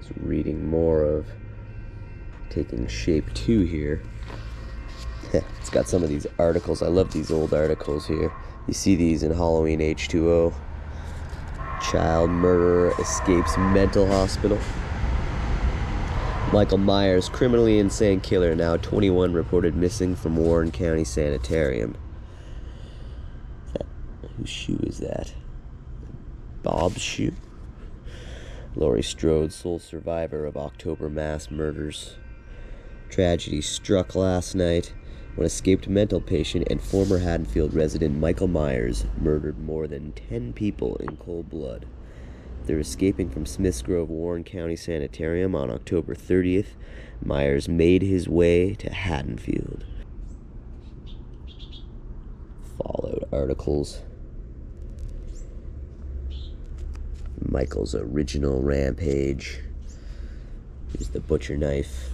Just reading more of Taking Shape 2 here. It's got some of these articles. I love these old articles here. You see these in Halloween H2O. Child murderer escapes mental hospital. Michael Myers, criminally insane killer, now 21, reported missing from Warren County Sanitarium. Whose shoe is that? Bob's shoe? Laurie Strode, sole survivor of October mass murders. Tragedy struck last night when escaped mental patient and former Haddonfield resident Michael Myers murdered more than 10 people in cold blood. They're escaping from Smiths Grove, Warren County Sanitarium on October 30th. Myers made his way to Haddonfield. Fallout articles. Michael's original rampage. Here's the butcher knife.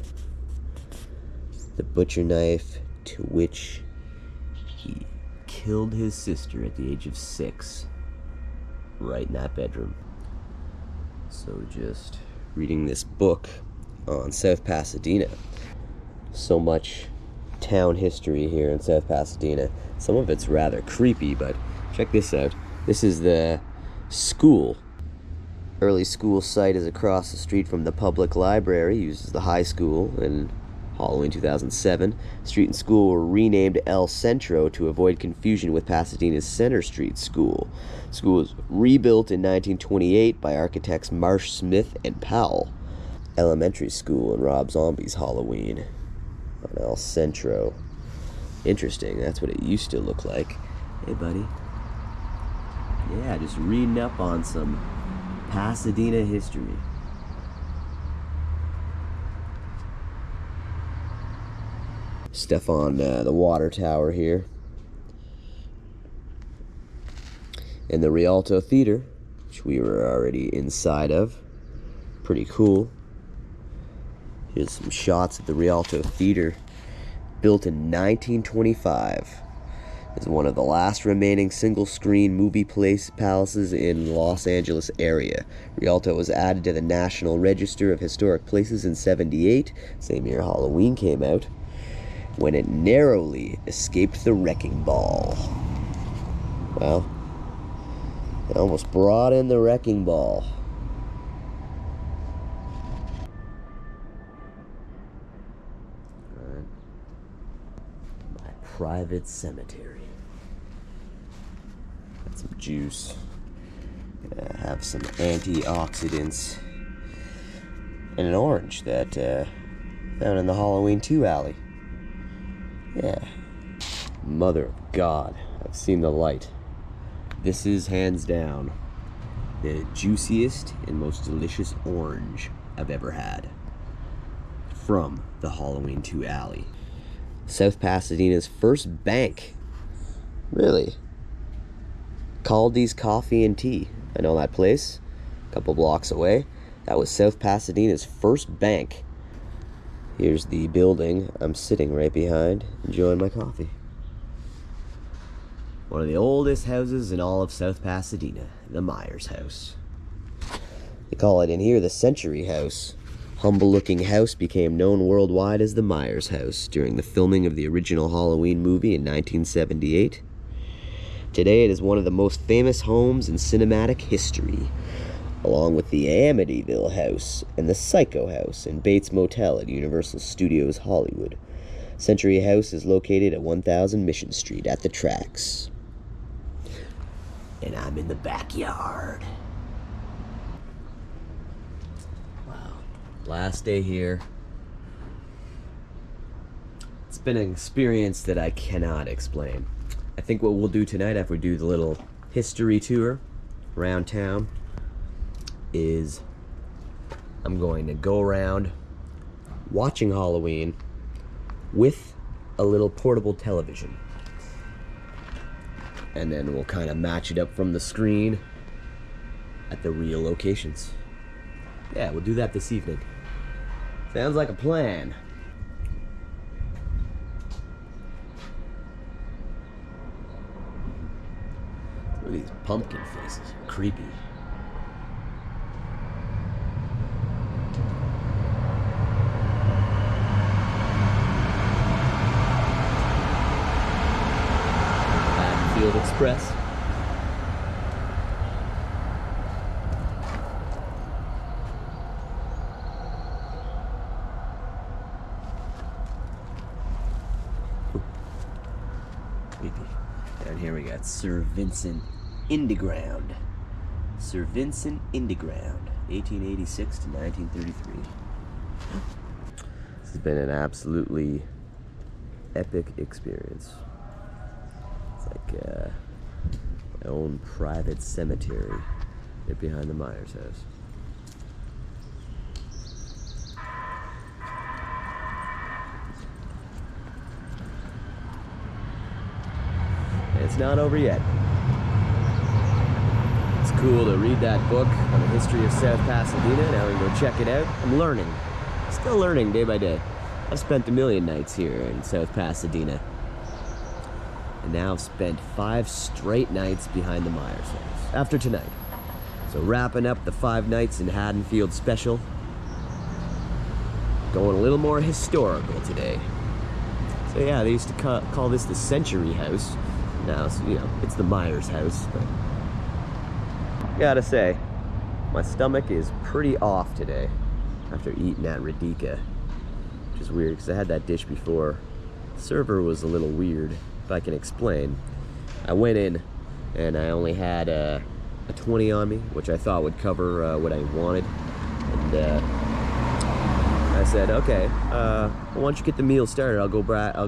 The butcher knife to which he killed his sister at the age of 6, right in that bedroom. So just reading this book on South Pasadena. So much town history here in South Pasadena. Some of it's rather creepy, but check this out. This is the school. Early school site is across the street from the public library, used as the high school in Halloween 2007. Street and school were renamed El Centro to avoid confusion with Pasadena's Center Street School. The school was rebuilt in 1928 by architects Marsh, Smith, and Powell. Elementary school in Rob Zombie's Halloween on El Centro. Interesting, that's what it used to look like. Hey, buddy. Yeah, just reading up on some Pasadena history. Stuff on the water tower here. And the Rialto Theater, which we were already inside of. Pretty cool. Here's some shots of the Rialto Theater. Built in 1925. It's one of the last remaining single-screen movie palaces in Los Angeles area. Rialto was added to the National Register of Historic Places in '78, same year Halloween came out, when it narrowly escaped the wrecking ball. Well, it almost brought in the wrecking ball. All right. My private cemetery. Got some juice. Gonna have some antioxidants. And an orange that found in the Halloween 2 alley. Yeah. Mother of God, I've seen the light. This is hands down the juiciest and most delicious orange I've ever had. From the Halloween 2 alley. South Pasadena's first bank. Really? Caldi's Coffee and Tea. I know that place. A couple blocks away. That was South Pasadena's first bank. Here's the building I'm sitting right behind, enjoying my coffee. One of the oldest houses in all of South Pasadena, the Myers house. They call it in here the Century House. Humble-looking house became known worldwide as the Myers house during the filming of the original Halloween movie in 1978. Today it is one of the most famous homes in cinematic history, along with the Amityville House and the Psycho House and Bates Motel at Universal Studios Hollywood. Century House is located at 1000 Mission Street at the tracks. And I'm in the backyard. Wow. Last day here. It's been an experience that I cannot explain. I think what we'll do tonight after we do the little history tour around town is I'm going to go around watching Halloween with a little portable television. And then we'll kind of match it up from the screen at the real locations. Yeah, we'll do that this evening. Sounds like a plan. Look at these pumpkin faces. Creepy. Express. Down here we got Sir Vincent Indeground. Sir Vincent Indeground, 1886 to 1933. This has been an absolutely epic experience. It's like my own private cemetery right behind the Myers house. And it's not over yet. It's cool to read that book on the history of South Pasadena. Now we can go check it out. I'm learning. Still learning day by day. I've spent a million nights here in South Pasadena. And now I've spent 5 straight nights behind the Myers house. After tonight. So wrapping up the 5 nights in Haddonfield special. Going a little more historical today. So yeah, they used to call this the Century House. Now, you know, it's the Myers house, but gotta say, my stomach is pretty off today after eating at Radika, which is weird because I had that dish before. The server was a little weird, if I can explain. I went in and I only had a 20 on me, which I thought would cover what I wanted, and I said, okay, well, why don't you get the meal started? I'll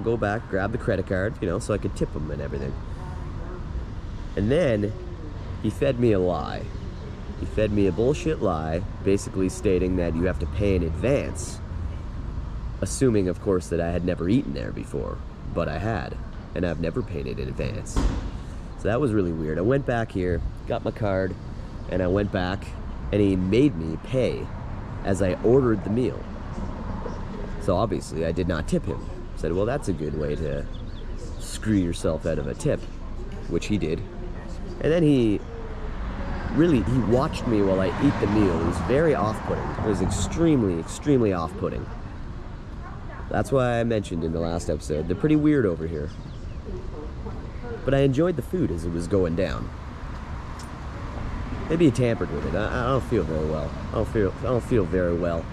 go back, grab the credit card, you know, so I could tip them and everything. And then he fed me a lie. He fed me a bullshit lie, basically stating that you have to pay in advance, assuming, of course, that I had never eaten there before, but I had, and I've never paid it in advance. So that was really weird. I went back here, got my card, and I went back, and he made me pay as I ordered the meal. So obviously I did not tip him. I said, well, that's a good way to screw yourself out of a tip, which he did. And then he watched me while I eat the meal. It was very off-putting. It was extremely, extremely off-putting. That's why I mentioned in the last episode, they're pretty weird over here. But I enjoyed the food as it was going down. Maybe he tampered with it. I don't feel very well. I don't feel very well.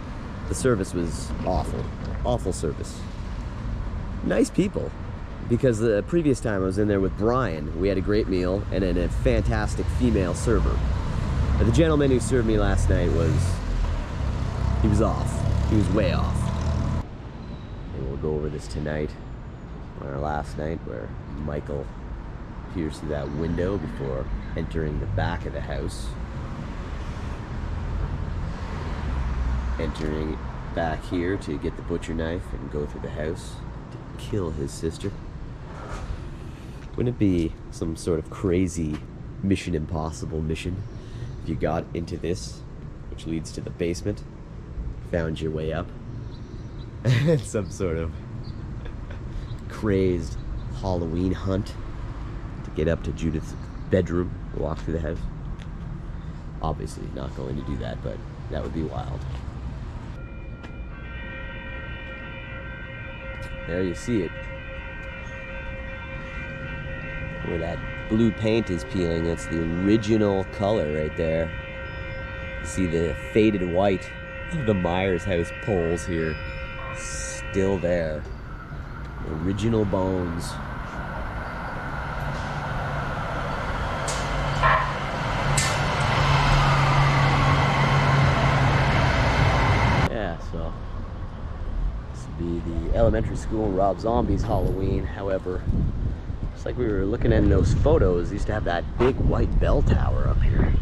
The service was awful. Awful service. Nice people. Because the previous time I was in there with Brian, we had a great meal and then a fantastic female server. But the gentleman who served me last night he was off. He was way off. And we'll go over this tonight on our last night where Michael peers through that window before entering the back of the house. Entering back here to get the butcher knife and go through the house to kill his sister. Wouldn't it be some sort of crazy Mission Impossible mission if you got into this, which leads to the basement, found your way up, and some sort of crazed Halloween hunt to get up to Judith's bedroom, walk through the house? Obviously not going to do that, but that would be wild. There you see it. Where that blue paint is peeling, that's the original color right there. You see the faded white of the Myers house poles here, still there. Original bones. Yeah, so this would be the elementary school in Rob Zombie's Halloween. However, it's like we were looking at in those photos, used to have that big white bell tower up here.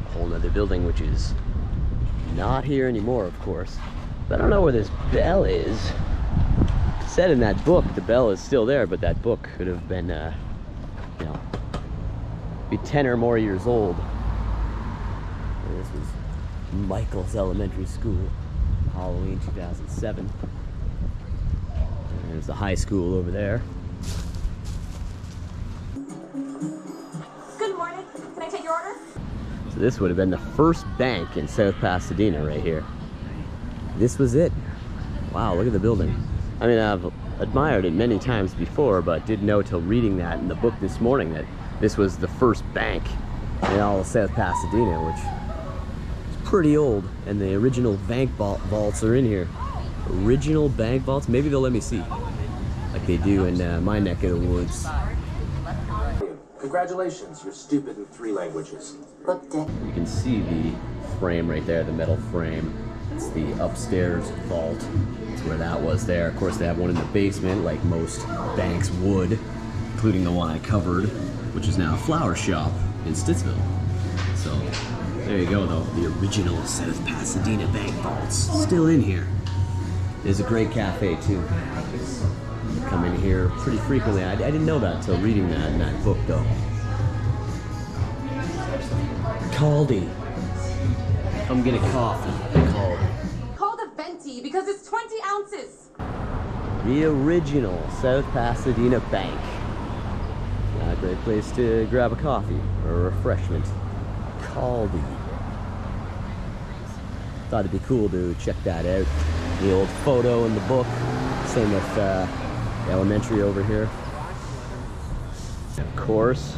A whole nother building, which is not here anymore, of course. But I don't know where this bell is. It said in that book the bell is still there, but that book could have been, you know, be 10 or more years old. And this was Michael's elementary school, Halloween 2007. And there's the high school over there. So this would have been the first bank in South Pasadena right here. This was it. Wow, look at the building. I mean, I've admired it many times before, but didn't know till reading that in the book this morning that This was the first bank in all of South Pasadena, which is pretty old, and the original bank vaults are in here. Original bank vaults? Maybe they'll let me see, like they do in my neck of the woods. Congratulations, you're stupid in 3 languages. You can see the frame right there, the metal frame. It's the upstairs vault. That's where that was there. Of course, they have one in the basement, like most banks would, including the one I covered, which is now a flower shop in Stittsville. So, there you go though, the original South Pasadena bank vaults, still in here. There's a great cafe too. Come in here pretty frequently. I didn't know that until reading that in that book though. Caldi. Come get a coffee. Caldi. Call the venti because it's 20 ounces. The original South Pasadena Bank. A great place to grab a coffee or a refreshment. Caldi. Thought it'd be cool to check that out. The old photo in the book. Same with the elementary over here. And of course,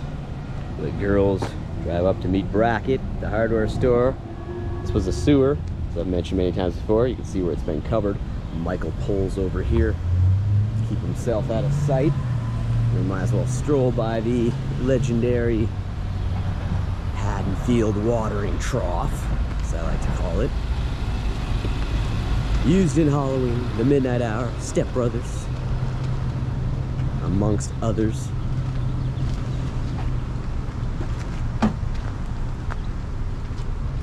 the girls drive up to meet Brackett, the hardware store. This was a sewer, as I've mentioned many times before. You can see where it's been covered. Michael pulls over here to keep himself out of sight. We might as well stroll by the legendary Haddonfield watering trough, as I like to call it. Used in Halloween, the midnight hour, Step Brothers, amongst others.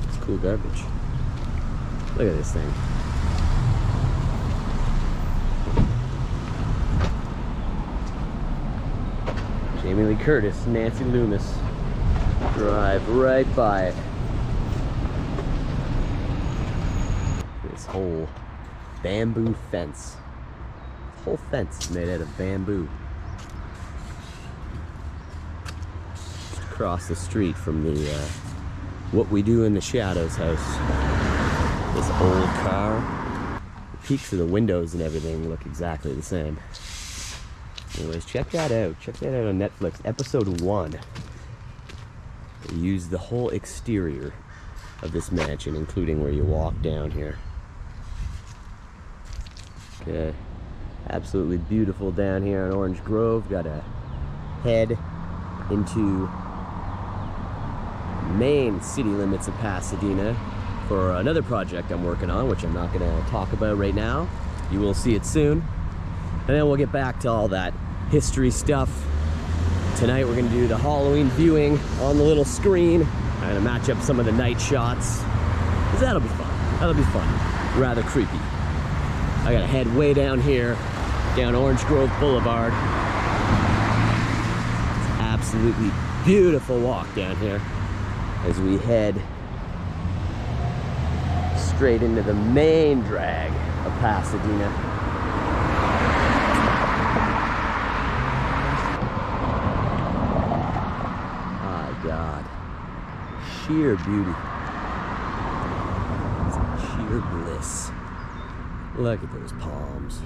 It's cool garbage. Look at this thing. Jamie Lee Curtis, Nancy Loomis. Drive right by it. This whole bamboo fence. This whole fence is made out of bamboo. Just across the street from the What We Do in the Shadows house. This old car. The peaks of the windows and everything look exactly the same. Anyways, check that out. Check that out on Netflix. Episode 1. They used the whole exterior of this mansion, including where you walk down here. Okay. Absolutely beautiful down here in Orange Grove. Got to head into main city limits of Pasadena for another project I'm working on, which I'm not going to talk about right now. You will see it soon. And then we'll get back to all that history stuff. Tonight we're gonna do the Halloween viewing on the little screen. I'm gonna match up some of the night shots, because that'll be fun. That'll be fun. Rather creepy. I gotta head way down here, down Orange Grove Boulevard. It's absolutely beautiful walk down here as we head straight into the main drag of Pasadena. God, sheer beauty. It's sheer bliss. Look at those palms.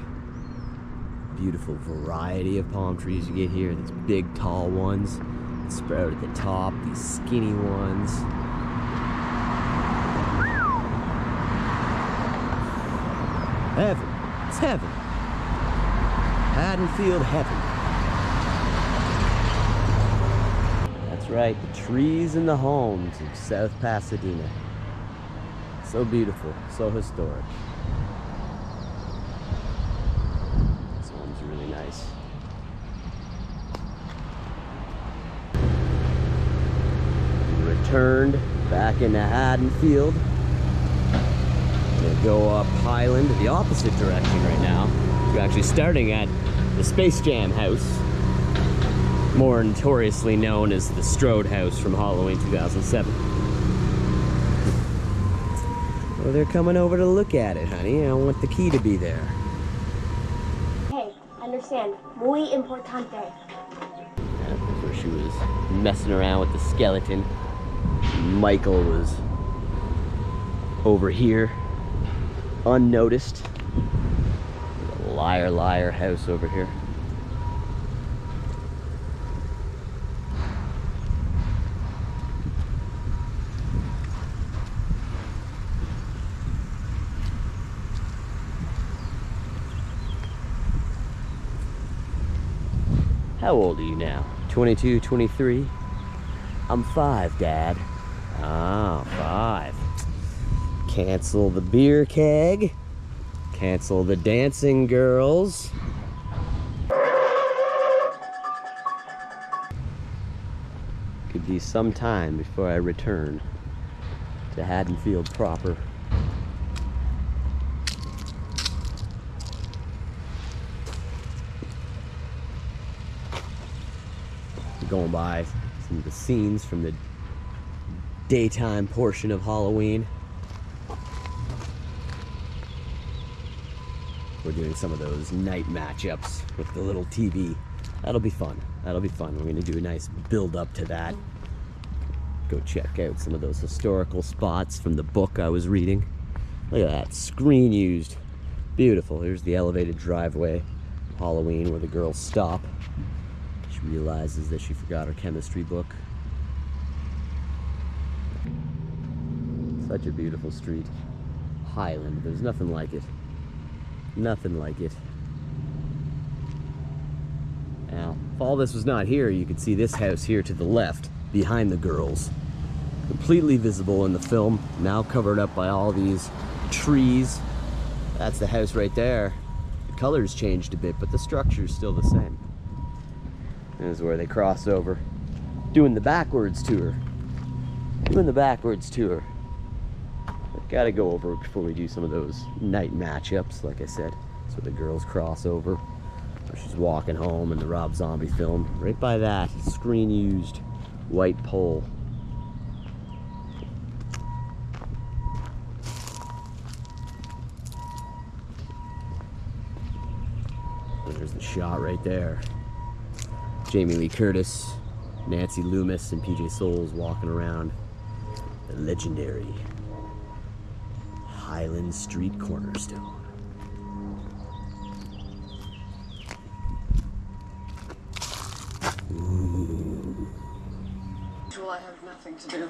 Beautiful variety of palm trees you get here. These big tall ones that sprout at the top, these skinny ones. Heaven. It's heaven. Haddonfield heaven. Right, the trees and the homes of South Pasadena. So beautiful, so historic. This home's really nice. We returned back into Haddonfield. Gonna go up Highland, the opposite direction right now. We're actually starting at the Space Jam house, more notoriously known as the Strode house from Halloween 2007. Well, they're coming over to look at it, honey. I want the key to be there. Hey, understand. Muy importante. Yeah, that's where she was messing around with the skeleton. Michael was over here, unnoticed. There's a liar house over here. How old are you now? 22, 23? I'm 5, Dad. Ah, 5. Cancel the beer keg. Cancel the dancing girls. Could be some time before I return to Haddonfield proper. Going by some of the scenes from the daytime portion of Halloween. We're doing some of those night matchups with the little TV. That'll be fun. That'll be fun. We're gonna do a nice build up to that. Go check out some of those historical spots from the book I was reading. Look at that, screen used. Beautiful. Here's the elevated driveway, Halloween, where the girls stop. She realizes that she forgot her chemistry book. Such a beautiful street. Highland, there's nothing like it. Nothing like it. Now, if all this was not here, you could see this house here to the left, behind the girls. Completely visible in the film, now covered up by all these trees. That's the house right there. The color's changed a bit, but the structure's still the same. This is where they cross over. Doing the backwards tour. Doing the backwards tour. Gotta go over before we do some of those night matchups, like I said. That's where the girls cross over. She's walking home in the Rob Zombie film. Right by that screen used white pole. There's the shot right there. Jamie Lee Curtis, Nancy Loomis, and PJ Souls walking around the legendary Highland Street cornerstone. I have nothing to do.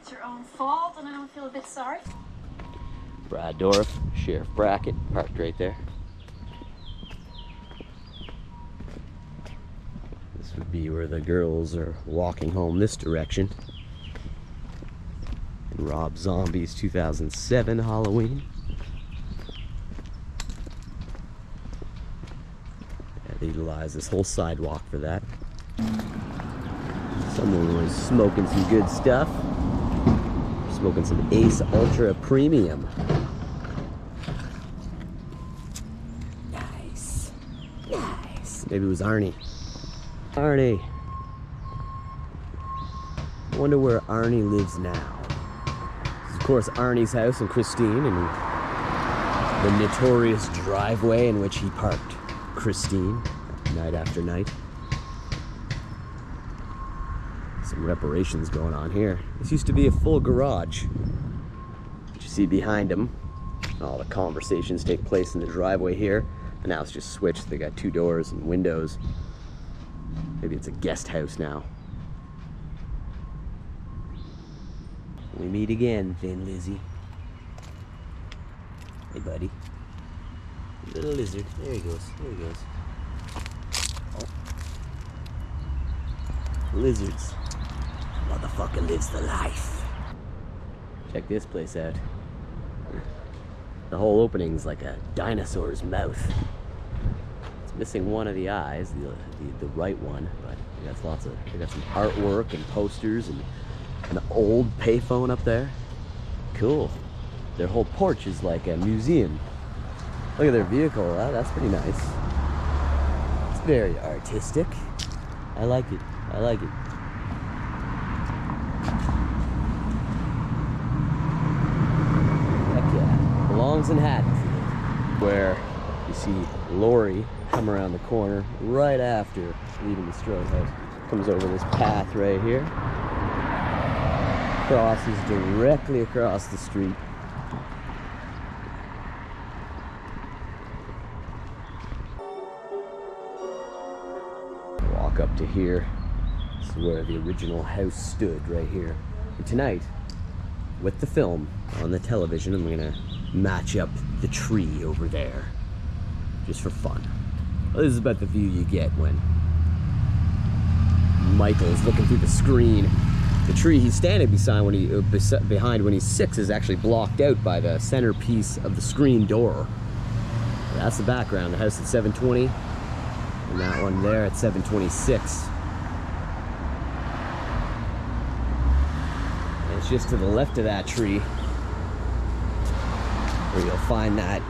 It's your own fault, and I don't feel a bit sorry. Brad Dorff, Sheriff Brackett, parked right there. This would be where the girls are walking home this direction. In Rob Zombie's 2007 Halloween. Yeah, they utilized this whole sidewalk for that. Someone was smoking some good stuff. Smoking some Ace Ultra Premium. Nice. Nice. Maybe it was Arnie. Arnie. I wonder where Arnie lives now. This is, of course, Arnie's house in Christine, and the notorious driveway in which he parked Christine night after night. Some reparations going on here. This used to be a full garage. You see behind him, all the conversations take place in the driveway here, and now it's just switched. They got 2 doors and windows. Maybe it's a guest house now. We meet again, Thin Lizzy. Hey, buddy. Little lizard. There he goes. There he goes. Oh. Lizards. Motherfucker lives the life. Check this place out. The whole opening's like a dinosaur's mouth. It's missing one of the eyes, the right one, but they got some artwork and posters and an old payphone up there. Cool. Their whole porch is like a museum. Look at their vehicle. That's pretty nice. It's very artistic. I like it. I like it. Heck yeah. Belongs in Haddonfield, where you see Lori come around the corner right after leaving the Strode house. Comes over this path right here. Crosses directly across the street. Walk up to here. This is where the original house stood, right here. And tonight, with the film on the television, I'm gonna match up the tree over there, just for fun. Well, this is about the view you get when Michael's looking through the screen. The tree he's standing behind when he's 6 is actually blocked out by the centerpiece of the screen door. That's the background. The house at 720, and that one there at 726. And it's just to the left of that tree where you'll find that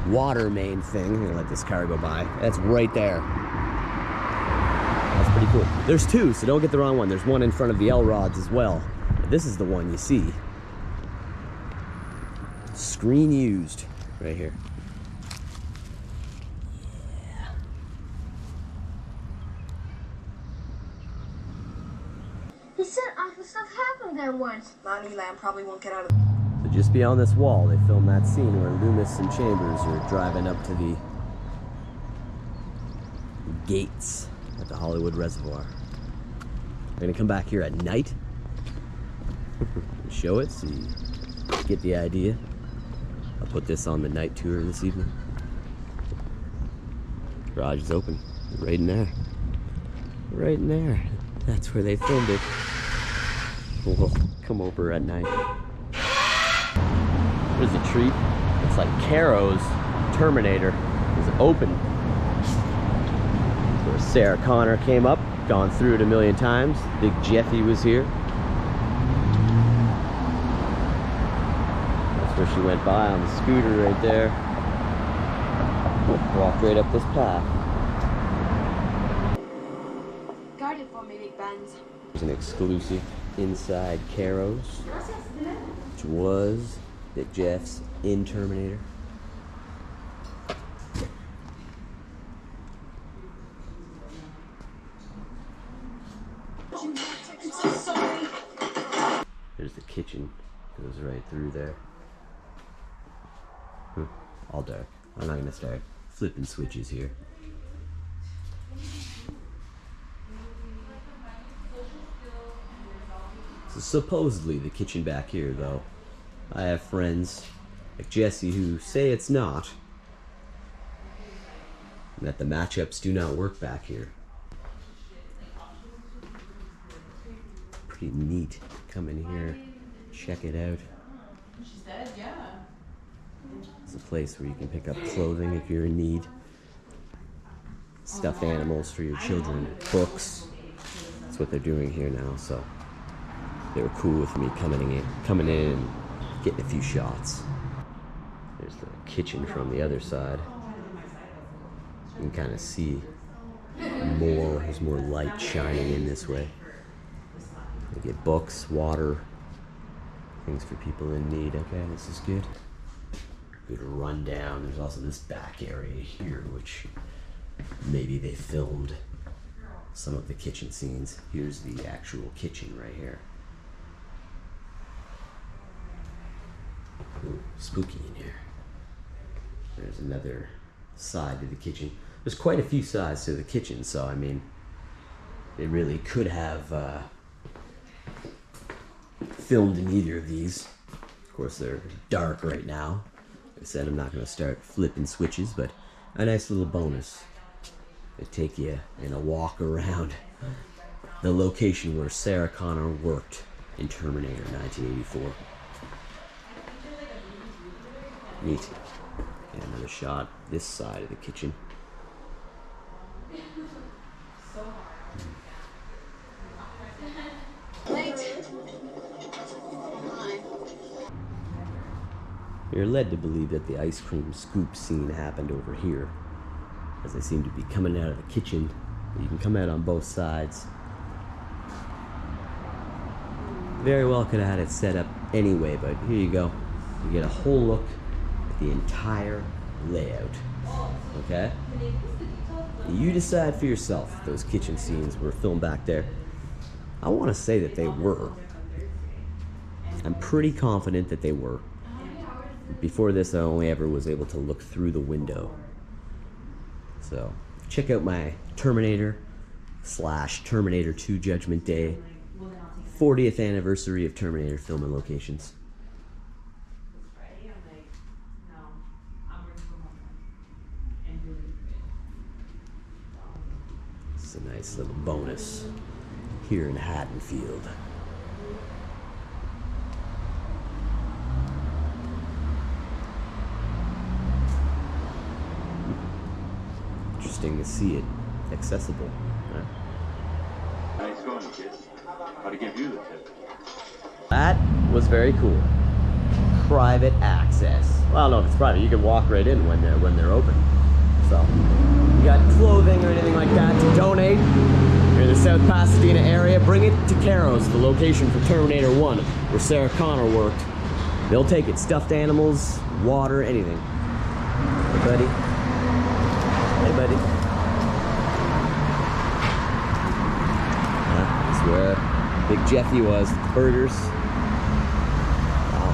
water main thing. I'm gonna let this car go by. That's right there. That's pretty cool. There's 2, so don't get the wrong one. There's one in front of the L-rods as well. But this is the one you see. Screen used right here. Yeah. He said awful stuff happened there once. Lonnie Lamb probably won't get out of So just beyond this wall, they filmed that scene where Loomis and Chambers are driving up to the gates at the Hollywood Reservoir. We're gonna come back here at night, show it so you get the idea. I'll put this on the night tour this evening. Garage is open, right in there. Right in there. That's where they filmed it. We'll come over at night. There's a treat. It's like Caro's Terminator is open. Where Sarah Connor came up, gone through it a million times. Big Jeffy was here. That's where she went by on the scooter right there. Walked right up this path. Guard it for me, Big Benz. There's an exclusive inside Caro's, which was Big Jeff's in Terminator. There's the kitchen, goes right through there. All dark. I'm not gonna start flipping switches here. So supposedly the kitchen back here, though, I have friends like Jesse who say it's not, and that the matchups do not work back here. Pretty neat. Come in here, check it out. She said, yeah. It's a place where you can pick up clothing if you're in need, stuffed animals for your children, books. That's what they're doing here now, so they were cool with me coming in and getting a few shots. There's the kitchen from the other side. You can kind of see more, there's more light shining in this way. They get books, water, things for people in need. Okay, this is good. Good rundown. There's also this back area here, which maybe they filmed some of the kitchen scenes. Here's the actual kitchen right here. Ooh, spooky in here. There's another side to the kitchen. There's quite a few sides to the kitchen, so I mean, they really could have filmed in either of these. Of course, they're dark right now. Like I said, I'm not going to start flipping switches, but a nice little bonus. They take you in a walk around the location where Sarah Connor worked in Terminator 1984. Neat. And another shot this side of the kitchen. You're led to believe that the ice cream scoop scene happened over here, as they seem to be coming out of the kitchen. You can come out on both sides. Very well could have had it set up anyway, but here you go. You get a whole look at the entire layout. Okay? You decide for yourself if those kitchen scenes were filmed back there. I want to say that they were. I'm pretty confident that they were. Before this, I only ever was able to look through the window. So, check out my Terminator/Terminator 2 Judgment Day 40th anniversary of Terminator filming locations. It's a nice little bonus here in Haddonfield. Interesting to see it accessible. Nice going, kids. How to give you the tip? That was very cool. Private access. Well, I don't know if it's private. You can walk right in when they're open. So, you got clothing or anything like that to donate. You're in the South Pasadena area, bring it to Caro's, the location for Terminator 1, where Sarah Connor worked. They'll take it. Stuffed animals, water, anything. Hey, buddy. Hey, buddy. That's where Big Jeffy was. Burgers. Wow.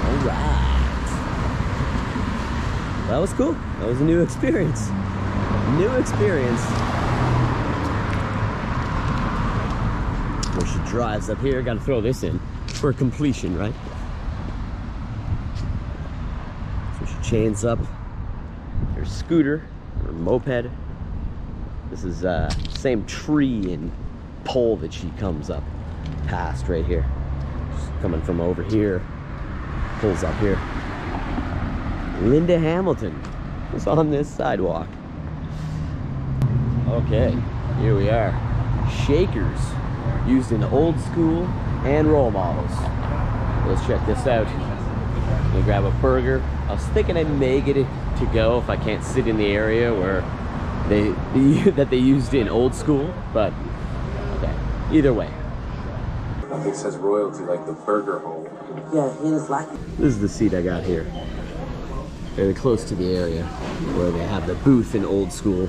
All right. That was cool. That was a new experience. New experience. Where she drives up here. Got to throw this in for completion, right? So she chains up her scooter or moped. This is same tree and pole that she comes up past right here. She's coming from over here. Pulls up here. Linda Hamilton is on this sidewalk. Okay, here we are. Shakers, used in old school and role models. Let's check this out. I'm gonna grab a burger. I was thinking I may get it to go if I can't sit in the area where that they used in old school, but okay, either way. Nothing says royalty like the burger hole. Yeah, it is like. This is the seat I got here. Very close to the area where they have the booth in old school.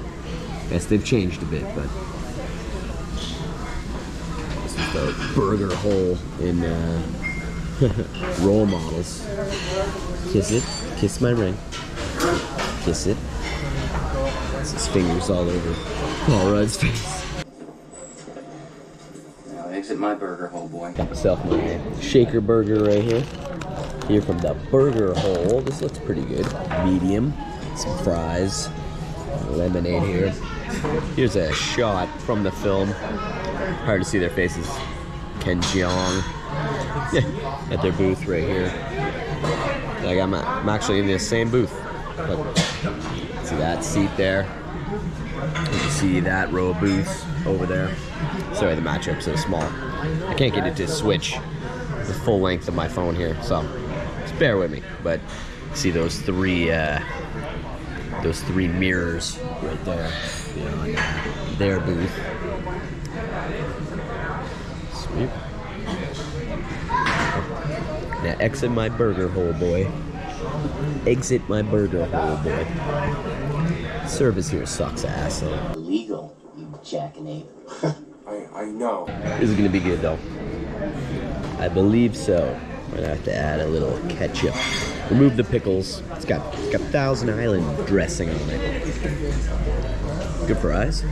Yes, they've changed a bit, but this is the burger hole in role models. Kiss it. Kiss my ring. Kiss it. That's his fingers all over Paul Rudd's face. Now exit my burger hole, boy. Got myself my shaker burger right here. Here from the burger hole. This looks pretty good. Medium. Some fries. Lemonade here. Here's a shot from the film. Hard to see their faces. Ken Jeong at their booth right here. Like I'm actually in this same booth. But see that seat there. You can see that row of booths over there. Sorry, the matchup's so small. I can't get it to switch the full length of my phone here, so just bear with me. But see those three mirrors right there beyond their booth. Sweet. Now exit my burger hole, boy. Exit my burger hole, boy. Service here sucks ass. So. Illegal, you jackanape. I know. This is gonna be good though. I believe so. I'm gonna have to add a little ketchup. Remove the pickles. It's got Thousand Island dressing on it. Good fries.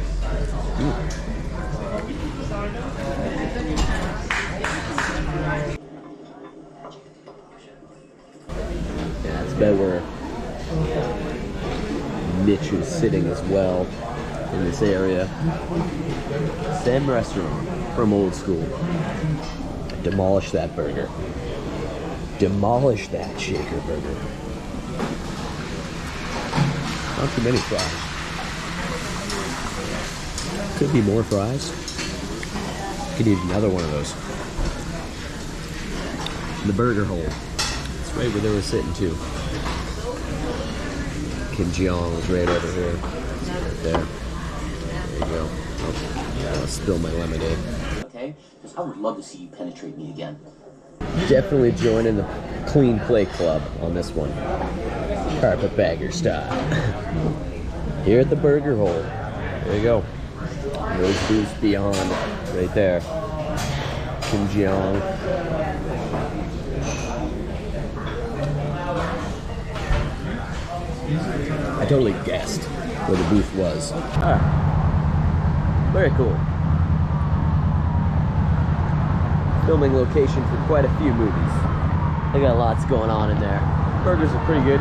Yeah, that's about where Mitch is sitting as well in this area. Same restaurant from old school. Demolish that burger. Demolish that shaker burger. Not too many fries. Could be more fries. Could eat another one of those. The burger hole. It's right where they were sitting too. Kim Jeong was right over here. Right there. There you go. Oh, I'll spill my lemonade. Okay? Because I would love to see you penetrate me again. Definitely joining the clean play club on this one. Carpetbagger style. Here at the burger hole. There you go. Those booths beyond right there. Kim Jeong. I totally guessed where the booth was. Alright. Very cool. Filming location for quite a few movies. They got lots going on in there. Burgers are pretty good.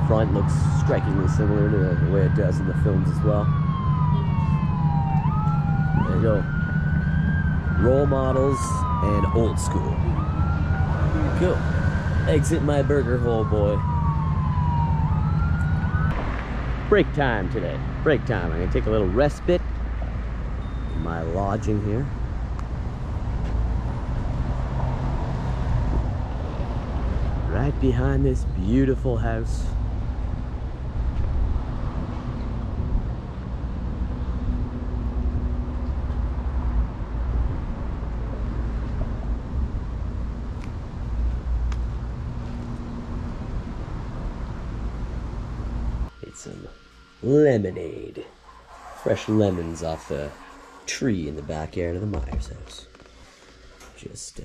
front looks strikingly similar to the way it does in the films as well. There you go. Role models and old school. Cool. Exit my burger hole, boy. Break time today. Break time. I'm gonna take a little respite in my lodging here. Right behind this beautiful house. Some lemonade. Fresh lemons off the tree in the backyard of the Myers house. Just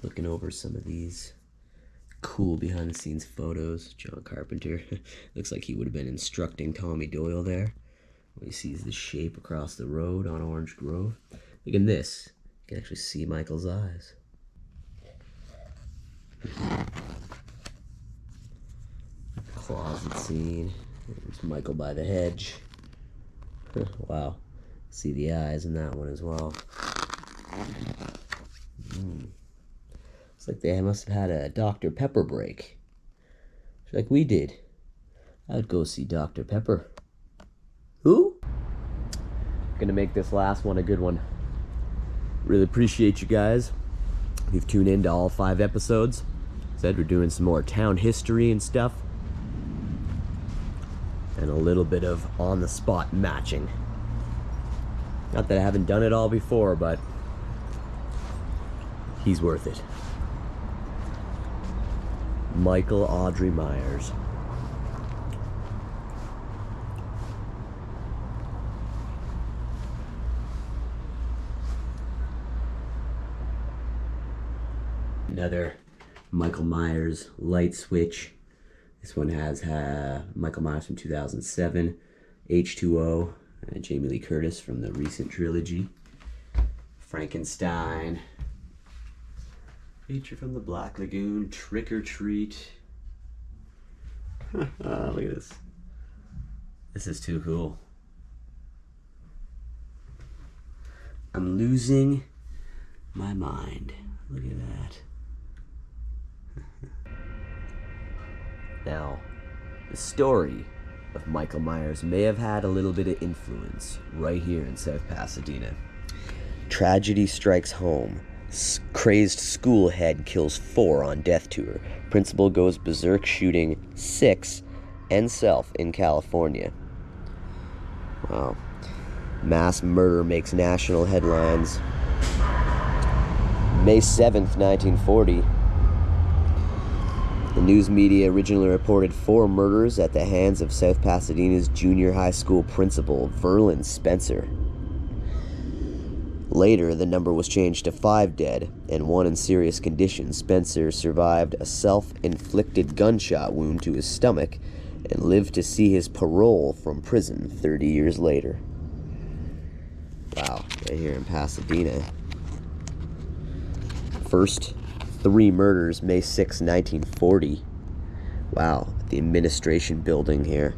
looking over some of these cool behind the scenes photos. John Carpenter. Looks like he would have been instructing Tommy Doyle there when he sees the shape across the road on Orange Grove. Look at this. You can actually see Michael's eyes. Closet scene. There's Michael by the hedge. Wow. See the eyes in that one as well. Looks like they must have had a Dr. Pepper break. Like we did. I'd go see Dr. Pepper. Who? Gonna make this last one a good one. Really appreciate you guys. You've tuned in to all 5 episodes. Said we're doing some more town history and stuff. And a little bit of on-the-spot matching. Not that I haven't done it all before, but he's worth it. Michael Audrey Myers. Another Michael Myers light switch. This one has Michael Myers from 2007, H2O, and Jamie Lee Curtis from the recent trilogy, Frankenstein, Creature from the Black Lagoon, Trick or Treat. Look at this. This is too cool. I'm losing my mind. Look at that. Now, the story of Michael Myers may have had a little bit of influence right here in South Pasadena. Tragedy strikes home. Crazed school head kills 4 on death tour. Principal goes berserk shooting 6 and self in California. Wow. Mass murder makes national headlines. May 7th, 1940. The news media originally reported 4 murders at the hands of South Pasadena's junior high school principal, Verlin Spencer. Later, the number was changed to 5 dead and 1 in serious condition. Spencer survived a self-inflicted gunshot wound to his stomach and lived to see his parole from prison 30 years later. Wow, right here in Pasadena. First 3 murders, May 6, 1940. Wow, the administration building here.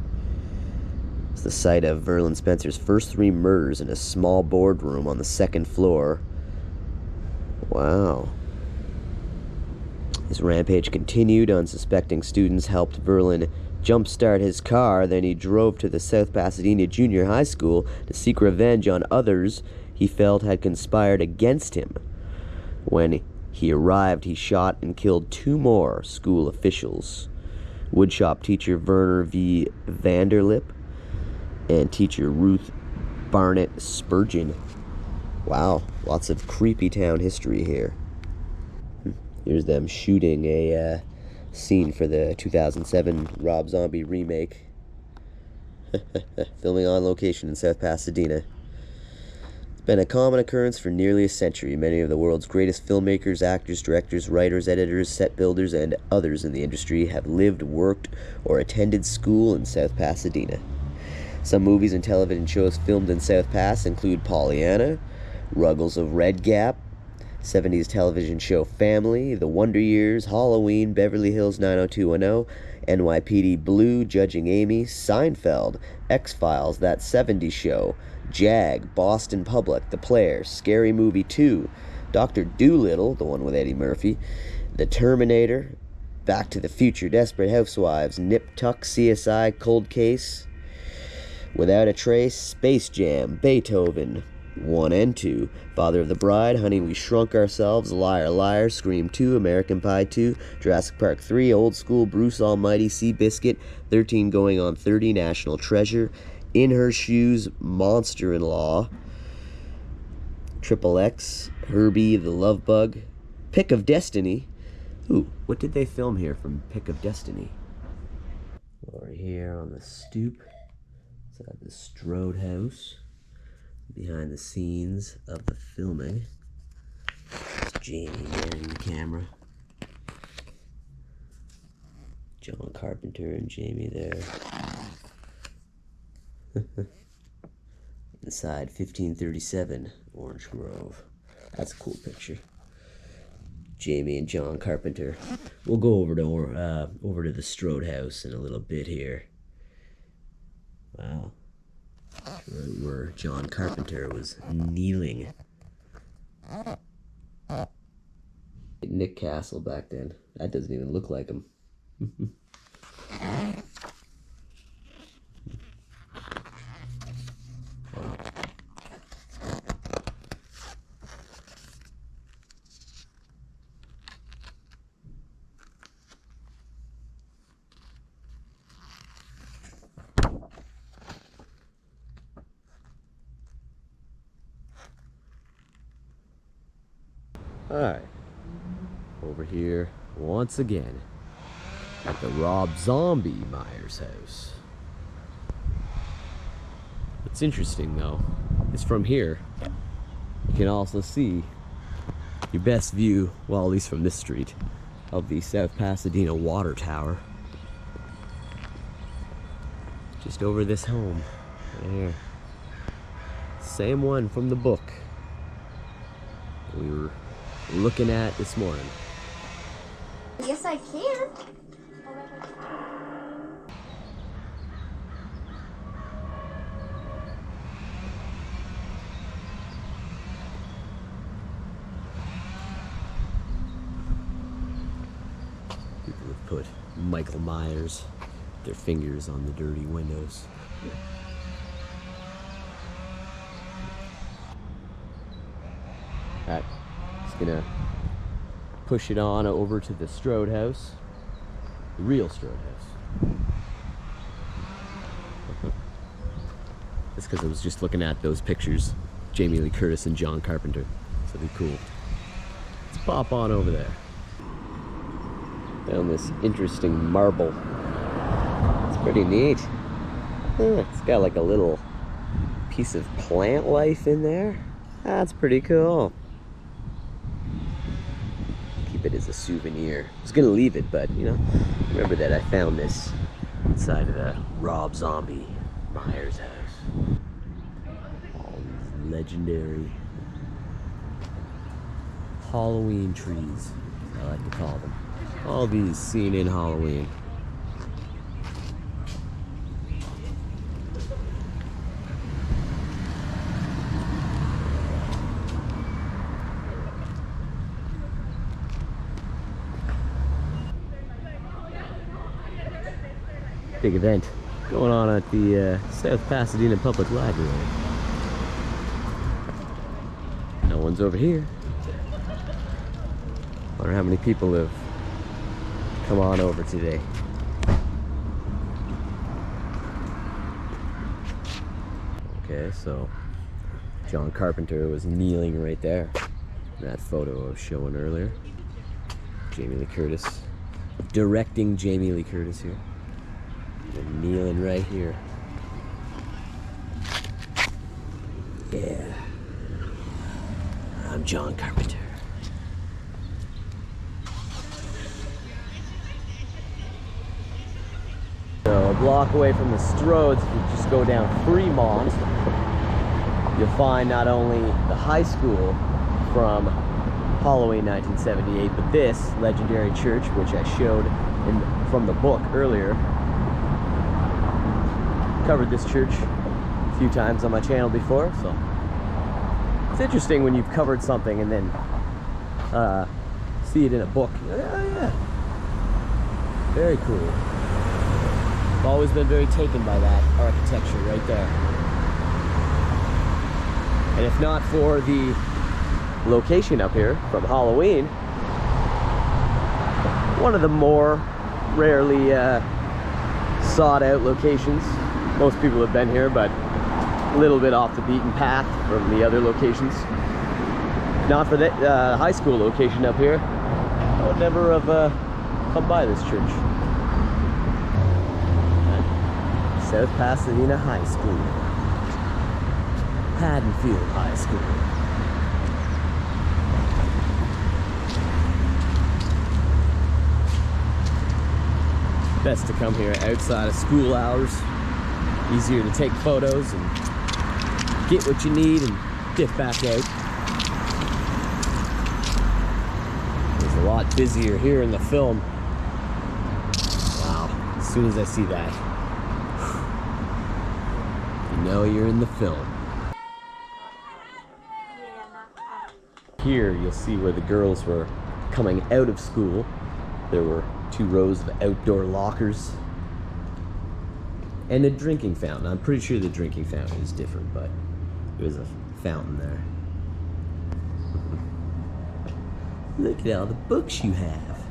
It's the site of Verlin Spencer's first 3 murders in a small boardroom on the 2nd floor. Wow. His rampage continued. Unsuspecting students helped Verlin jumpstart his car. Then he drove to the South Pasadena Junior High School to seek revenge on others he felt had conspired against him. When he arrived, he shot and killed 2 more school officials. Woodshop teacher Werner V. Vanderlip and teacher Ruth Barnett Spurgeon. Wow, lots of creepy town history here. Here's them shooting a scene for the 2007 Rob Zombie remake. Filming on location in South Pasadena. It's been a common occurrence for nearly a century. Many of the world's greatest filmmakers, actors, directors, writers, editors, set builders, and others in the industry have lived, worked, or attended school in South Pasadena. Some movies and television shows filmed in South Pass include Pollyanna, Ruggles of Red Gap, 70s television show Family, The Wonder Years, Halloween, Beverly Hills 90210, NYPD Blue, Judging Amy, Seinfeld, X-Files, That 70s Show, Jag, Boston Public, The Player, Scary Movie 2, Dr. Dolittle, the one with Eddie Murphy, The Terminator, Back to the Future, Desperate Housewives, Nip Tuck, CSI, Cold Case, Without a Trace, Space Jam, Beethoven 1 and 2, Father of the Bride, Honey We Shrunk Ourselves, Liar Liar, Scream 2, American Pie 2, Jurassic Park 3, Old School, Bruce Almighty, Seabiscuit, 13 Going on 30, National Treasure, In Her Shoes, Monster-in-Law, Triple X, Herbie the Love Bug, Pick of Destiny. Ooh, what did they film here from Pick of Destiny? We're here on the stoop outside the Strode house, behind the scenes of the filming. It's Jamie manning the camera. John Carpenter and Jamie there. Inside 1537 Orange Grove. That's a cool picture. Jamie and John Carpenter. We'll go over to the Strode house in a little bit here. Wow. Where John Carpenter was kneeling. Nick Castle back then. That doesn't even look like him. Alright, over here once again at the Rob Zombie Myers house. What's interesting though is from here you can also see your best view, well, at least from this street, of the South Pasadena water tower. Just over this home right here. Same one from the book we were looking at this morning. Yes, I can. People have put Michael Myers, their fingers on the dirty windows. Alright, just gonna push it on over to the Strode house. The real Strode house. That's because I was just looking at those pictures. Jamie Lee Curtis and John Carpenter. So it'd be cool. Let's pop on over there. Found this interesting marble. It's pretty neat. It's got like a little piece of plant life in there. That's pretty cool. Keep it as a souvenir. I was gonna leave it, but you know, remember that I found this inside of the Rob Zombie Myers house. All these legendary Halloween trees, I like to call them. All these seen in Halloween. Big event going on at the South Pasadena Public Library. No one's over here. Wonder how many people have come on over today. Okay, so John Carpenter was kneeling right there. That photo I was showing earlier. Jamie Lee Curtis, directing Jamie Lee Curtis here. They're kneeling right here. Yeah. I'm John Carpenter. So a block away from the Strodes, if you just go down Fremont, you'll find not only the high school from Halloween 1978, but this legendary church, which I showed from the book earlier, covered this church a few times on my channel before, so it's interesting when you've covered something and then see it in a book. Oh yeah, very cool. I've always been very taken by that architecture right there. And if not for the location up here from Halloween, one of the more rarely sought out locations. Most people have been here, but a little bit off the beaten path from the other locations. Not for the high school location up here, I would never have come by this church. South Pasadena High School, Haddonfield High School. Best to come here outside of school hours. Easier to take photos and get what you need and dip back out. It's a lot busier here in the film. Wow, as soon as I see that, you know you're in the film. Here you'll see where the girls were coming out of school. There were 2 rows of outdoor lockers and a drinking fountain. I'm pretty sure the drinking fountain is different, but there was a fountain there. Look at all the books you have.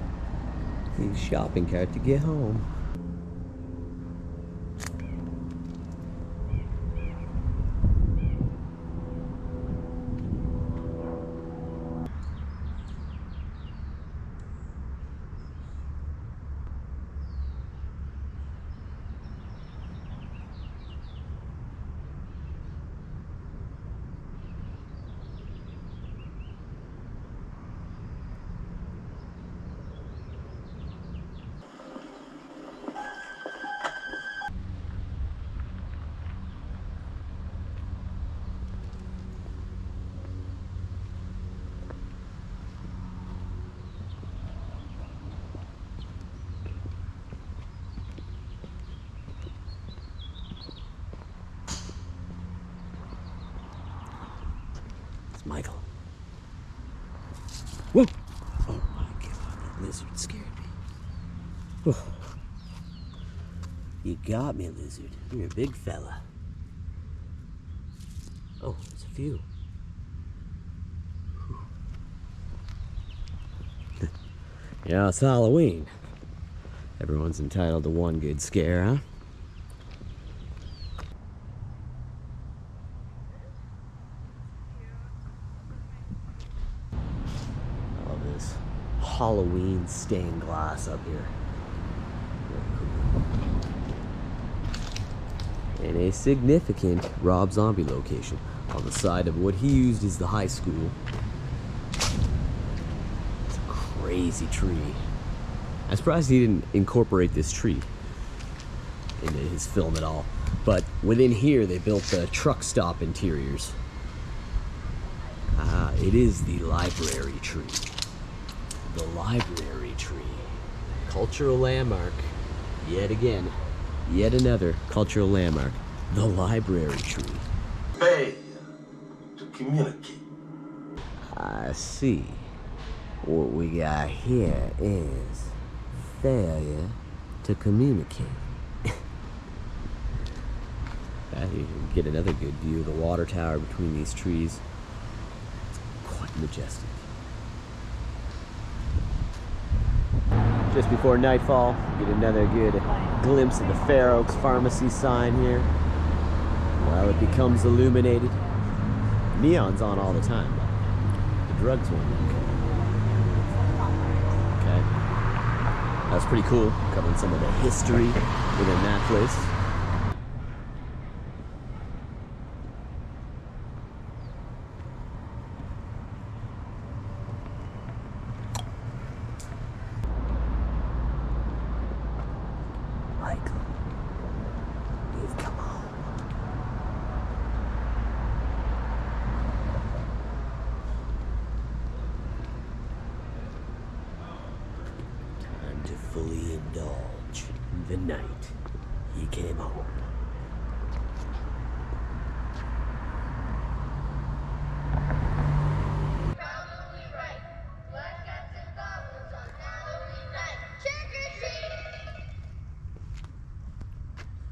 Need a shopping cart to get home. Michael. Whoa! Oh my god, that lizard scared me. Whew. You got me, lizard. You're a big fella. Oh, there's a few. Yeah, it's Halloween. Everyone's entitled to one good scare, huh? Halloween stained glass up here. And a significant Rob Zombie location on the side of what he used as the high school. It's a crazy tree. I'm surprised he didn't incorporate this tree into his film at all. But within here they built the truck stop interiors. Ah, it is the library tree. The library tree. Cultural landmark. Yet again. Yet another cultural landmark. The library tree. Failure to communicate. I see. What we got here is failure to communicate. You can get another good view of the water tower between these trees. It's quite majestic. Just before nightfall, get another good glimpse of the Fair Oaks Pharmacy sign here. While it becomes illuminated. Neon's on all the time, but the drugs won't work. Okay. That's pretty cool, covering some of the history within that place. fully indulge the night he came home.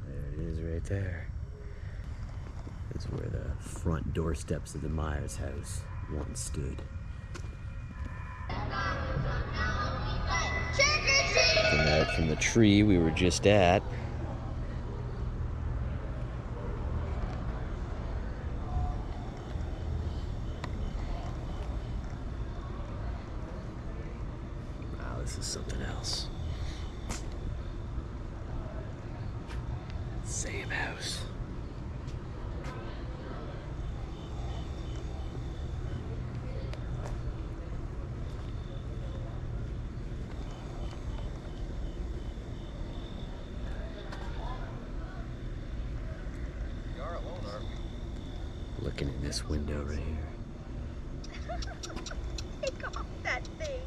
There it is right there. It's where the front doorsteps of the Myers house once stood. Looking out from the tree we were just at. Wow, this is something else. Same house. Looking in this window right here. Take off that thing.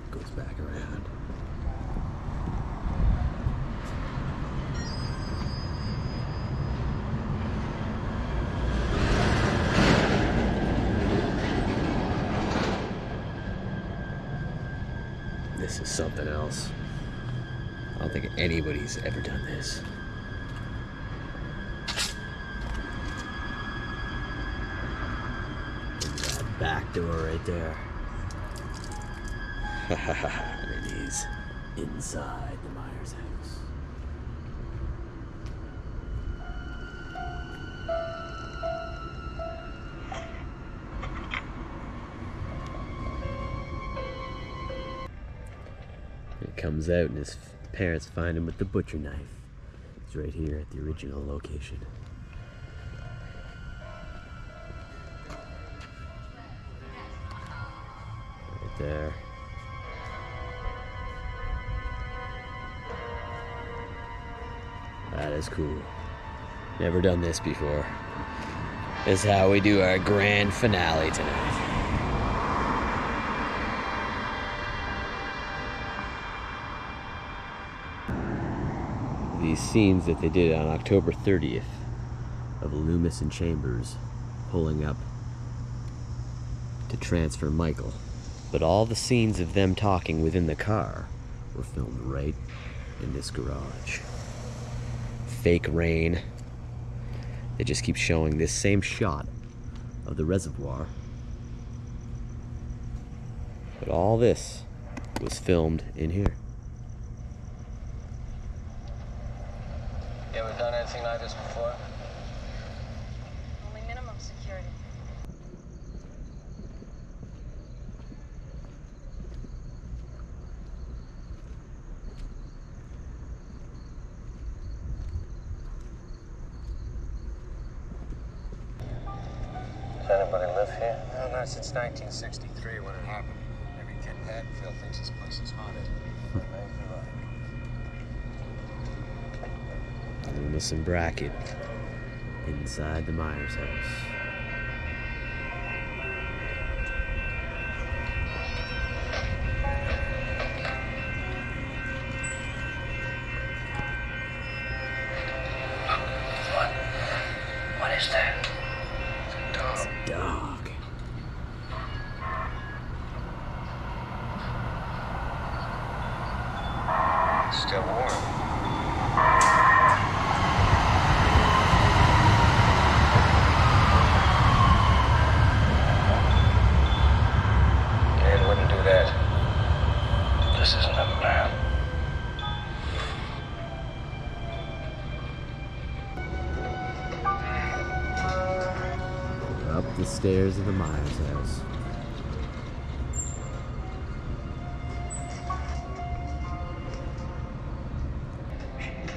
Goes back around. This is something else. I don't think anybody's ever done this. And that back door right there. And it is inside the Myers house. It comes out and his parents find him with the butcher knife. It's right here at the original location. Right there. That is cool. Never done this before. This is how we do our grand finale tonight. These scenes that they did on October 30th of Loomis and Chambers pulling up to transfer Michael. But all the scenes of them talking within the car were filmed right in this garage. Fake rain. They just keep showing this same shot of the reservoir. But all this was filmed in here. You ever done anything like this before? Only minimum security. Does anybody live here? No, not since 1963 when it happened. Every kid in Haddonfield thinks this place is haunted. Loomis and Brackett inside the Myers house. What is that? It's a dog. It's a dog. It's still warm. Man wouldn't do that. This isn't a man. Up the stairs of the Myers house.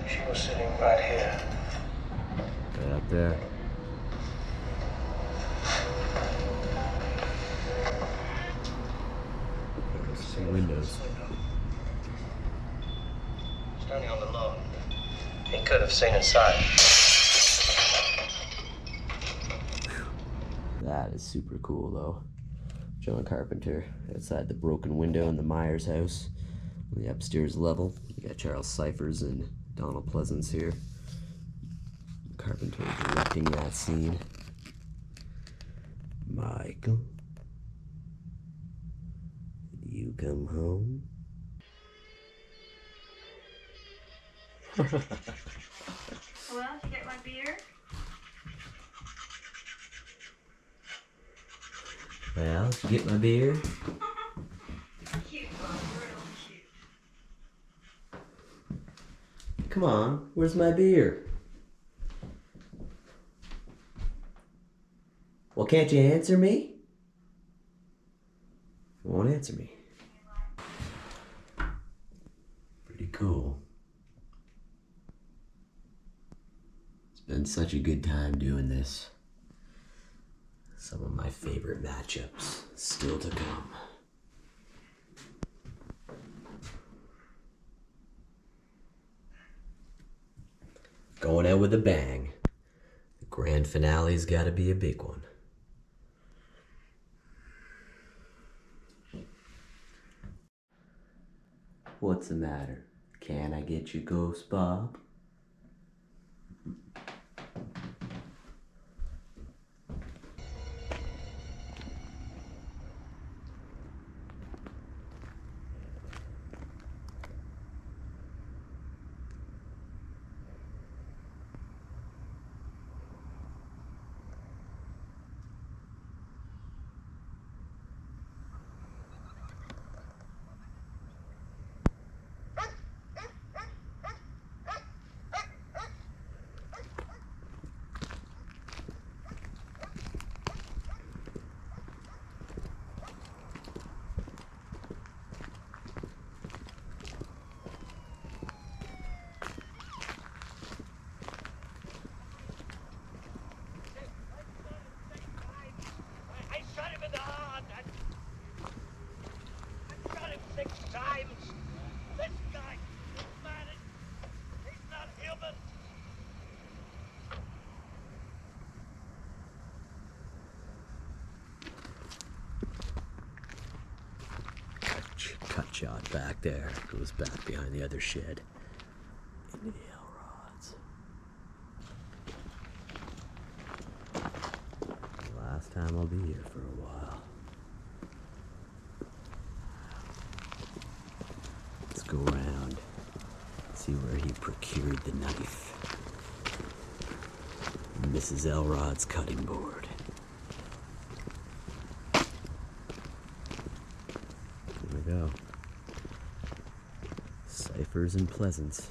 She was sitting right here. Right up there. There's two windows. Standing on the lawn. He could have seen inside. That is super cool though. John Carpenter outside the broken window in the Myers house on the upstairs level. You got Charles Cyphers and Donald Pleasance here. Carpenter directing that scene. Michael, you come home? Well, did you get my beer? Well, did you get my beer? Cute, Bob. Real cute. Come on, where's my beer? Well, can't you answer me? You won't answer me. Pretty cool. It's been such a good time doing this. Some of my favorite matchups still to come. Going out with a bang. The grand finale's gotta be a big one. What's the matter? Can I get you Ghost Bob? Cut shot back there. Goes back behind the other shed. Into the L-rods. Last time I'll be here for a while. Let's go around. See where he procured the knife. Mrs. Elrod's cutting board. There we go. Cyphers and Pleasance.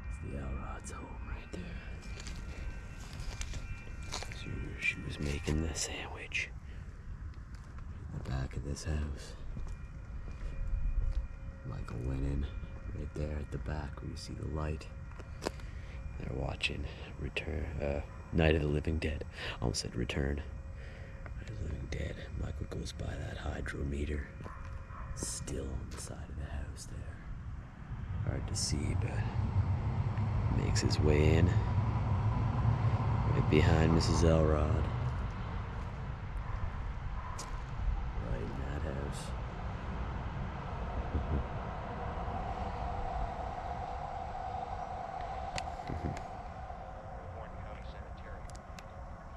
It's the Elrod's home right there. So she was making the sandwich in the back of this house. Michael went in right there at the back where you see the light. They're watching Night of the Living Dead. Almost said Return. Night of the Living Dead. Michael goes by that hydrometer. Still on the side of the house there. Hard to see, but makes his way in. Right behind Mrs. Elrod. Right in that house.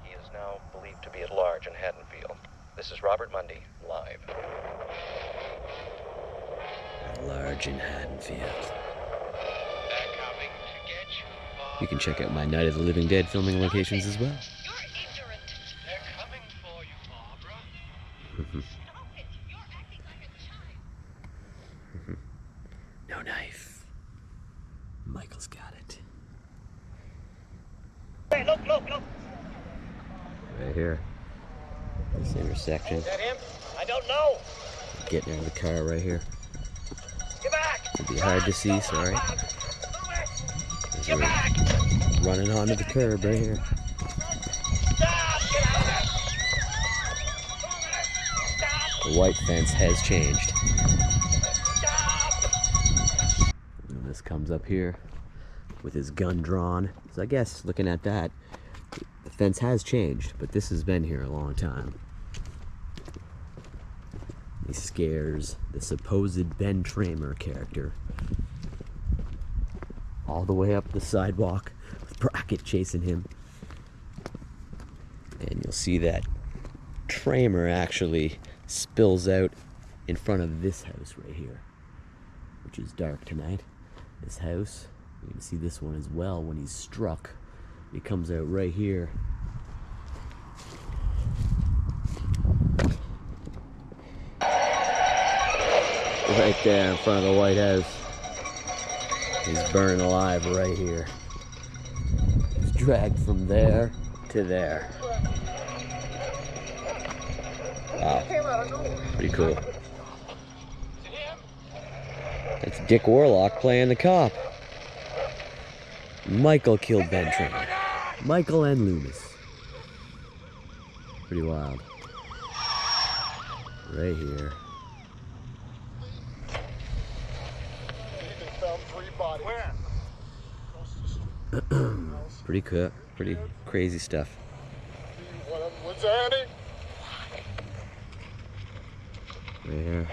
He is now believed to be at large in Haddonfield. This is Robert Mundy, live. At large in Haddonfield. You can check out my Night of the Living Dead filming locations as well. You're ignorant. They're coming for you, Barbara. Stop it. You're acting like a child. No knife. Michael's got it. Hey, look. Right here. This intersection. Is that him? I don't know. Getting out of the car right here. Get back. It'll be hard to see, sorry. Get back. Running onto the curb right here. Stop. Get out of there. Stop. The white fence has changed. Stop. And this comes up here. with his gun drawn. So I guess looking at that, the fence has changed, but this has been here a long time. He scares the supposed Ben Tramer character all the way up the sidewalk with Brackett chasing him. And you'll see that Tramer actually spills out in front of this house right here, which is dark tonight. This house, you can see this one as well. When he's struck, he comes out right here. Right there in front of the White House. He's burning alive right here. He's dragged from there to there. Wow. Pretty cool. It's Dick Warlock playing the cop. Michael killed Ben Tramer. Michael and Loomis. Pretty wild. Right here. Pretty cool, pretty crazy stuff. What's that? Right here.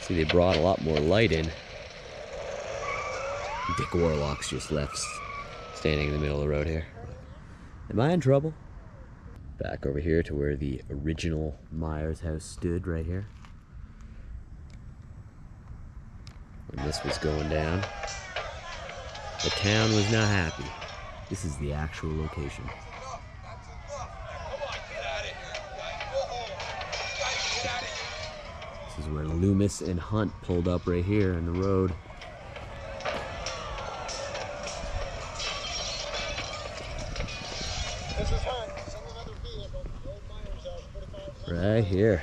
See, they brought a lot more light in. Dick Warlock's just left standing in the middle of the road here. Am I in trouble? Back over here to where the original Myers house stood right here. When this was going down. The town was not happy. This is the actual location. This is where Loomis and Hunt pulled up right here in the road. This is Hunt. Send another vehicle. Old Myers house, 45. Right here.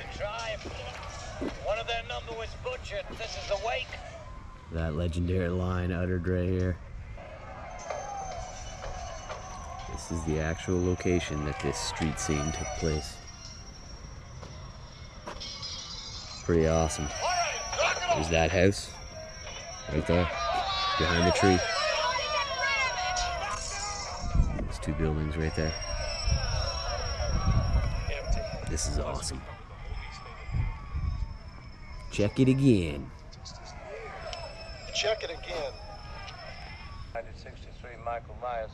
One of their number was butchered. This is the wake. That legendary line uttered right here. This is the actual location that this street scene took place. Pretty awesome. There's that house right there behind the tree. There's two buildings right there. This is awesome. Check it again. Check it again. 1963 Michael Myers.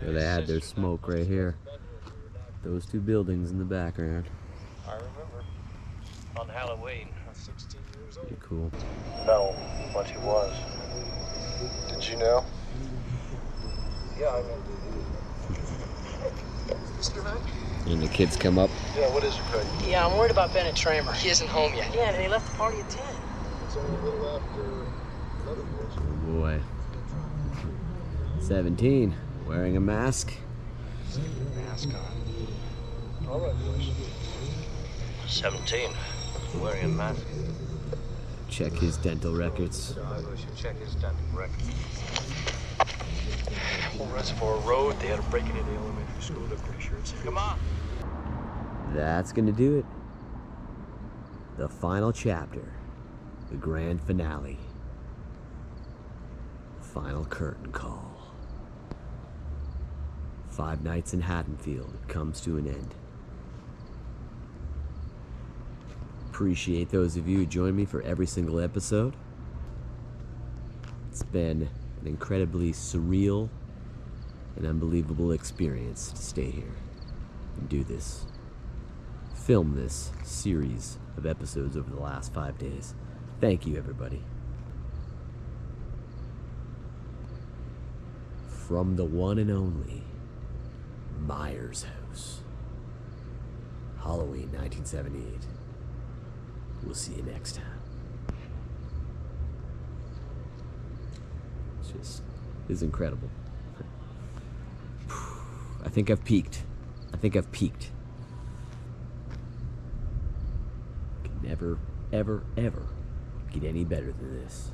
So they had their smoke right here. Those two buildings in the background. I remember. On Halloween. 16 years old. Pretty cool. No, what he was. Did you know? Yeah, I know. Mr. Mack? And the kids come up. Yeah, what is it, Craig? Yeah, I'm worried about Bennett Tramer. He isn't home yet. Yeah, and he left the party at 10. It's only a little after 11 years. Oh boy. 17. Wearing a mask. Mask on. All right, boys. 17. Wearing a mask. Check his dental records. I should check his dental record. Whole Reservoir Road, they had a break into the elementary school. They're pretty sure it's here. Come on. That's gonna do it. The final chapter. The grand finale. The final curtain call. 5 nights in Haddonfield comes to an end. Appreciate those of you who join me for every single episode. It's been an incredibly surreal and unbelievable experience to stay here and do this. Film this series of episodes over the last 5 days. Thank you, everybody. From the one and only Myers House. Halloween 1978. We'll see you next time. This is incredible. I think I've peaked. Can never, ever, ever get any better than this.